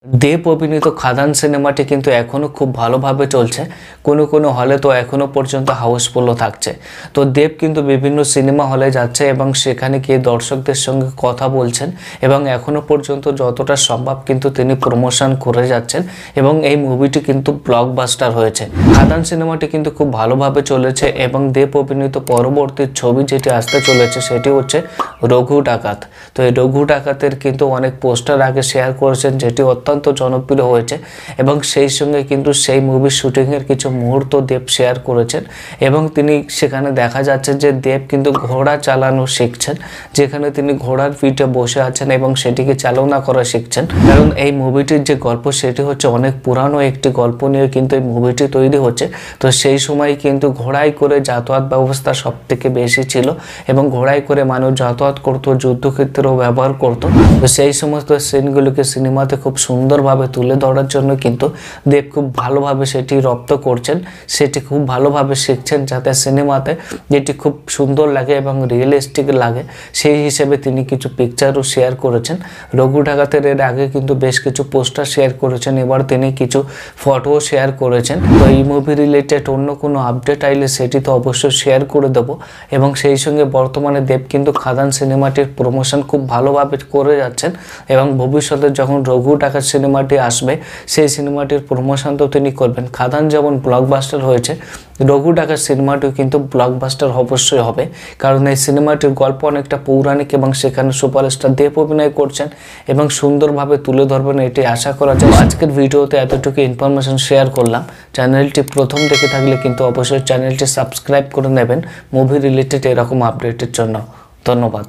দেব অভিনীত খাদান সিনেমাটি কিন্তু এখনও খুব ভালোভাবে চলছে। কোনো কোনো হলে তো এখনও পর্যন্ত হাউসফুলও থাকছে। তো দেব কিন্তু বিভিন্ন সিনেমা হলে যাচ্ছে এবং সেখানে গিয়ে দর্শকদের সঙ্গে কথা বলছেন এবং এখনও পর্যন্ত যতটা সম্ভব কিন্তু তিনি প্রমোশন করে যাচ্ছেন এবং এই মুভিটি কিন্তু ব্লকবাস্টার হয়েছে। খাদান সিনেমাটি কিন্তু খুব ভালোভাবে চলেছে এবং দেব অভিনীত পরবর্তী ছবি যেটি আসতে চলেছে সেটি হচ্ছে রঘু ডাকাত। তো এই রঘু ডাকাতের কিন্তু অনেক পোস্টার আগে শেয়ার করেছেন যেটি অত্যন্ত জনপ্রিয় হয়েছে এবং সেই সঙ্গে কিন্তু সেই মুভির শুটিংয়ের কিছু মুহূর্ত দেব শেয়ার করেছেন এবং তিনি সেখানে দেখা যাচ্ছে যে দেব কিন্তু ঘোড়া চালানো শিখছেন, যেখানে তিনি ঘোড়ার পিঠে বসে আছেন এবং সেটিকে চালনা করা শিখছেন। কারণ এই মুভিটির যে গল্প সেটি হচ্ছে অনেক পুরানো একটি গল্প নিয়ে কিন্তু এই মুভিটি তৈরি হচ্ছে। তো সেই সময় কিন্তু ঘোড়ায় করে যাতায়াত ব্যবস্থা সব থেকে বেশি ছিল এবং ঘোড়ায় করে মানুষ যাতায়াত করতো, যুদ্ধক্ষেত্রেও ব্যবহার করতো। তো সেই সমস্ত সিনগুলোকে সিনেমাতে খুব সুন্দরভাবে তুলে ধরার জন্য কিন্তু দেব খুব ভালোভাবে সেটি রপ্ত করছেন, সেটি খুব ভালোভাবে শিখছেন যাতে সিনেমাতে যেটি খুব সুন্দর লাগে এবং রিয়েলিস্টিক লাগে। সেই হিসেবে তিনি কিছু পিকচারও শেয়ার করেছেন। রঘু ডাকাতের এর আগে কিন্তু বেশ কিছু পোস্টার শেয়ার করেছেন, এবার তিনি কিছু ফটোও শেয়ার করেছেন। তো এই মুভি রিলেটেড অন্য কোনো আপডেট আইলে সেটি তো অবশ্যই শেয়ার করে দেবো। এবং সেই সঙ্গে বর্তমানে দেব কিন্তু খাদান সিনেমাটির প্রমোশন খুব ভালোভাবে করে যাচ্ছেন এবং ভবিষ্যতে যখন রঘু ডাকাত সিনেমাটি আসবে সেই সিনেমাটির প্রমোশন তো তিনি করবেন। খাদান যেমন ব্লকবাস্টার হয়েছে, রঘু ডাকাত সিনেমাটিও কিন্তু ব্লকবাস্টার অবশ্যই হবে, কারণ এই সিনেমাটির গল্প অনেকটা পৌরাণিক এবং সেখানে সুপারস্টার দেব অভিনয় করছেন এবং সুন্দরভাবে তুলে ধরবেন এটি আশা করা যায়। আজকের ভিডিওতে এতটুকু ইনফরমেশন শেয়ার করলাম। চ্যানেলটি প্রথম দেখে থাকলে কিন্তু অবশ্যই চ্যানেলটি সাবস্ক্রাইব করে নেবেন মুভি রিলেটেড এরকম আপডেটের জন্য। ধন্যবাদ।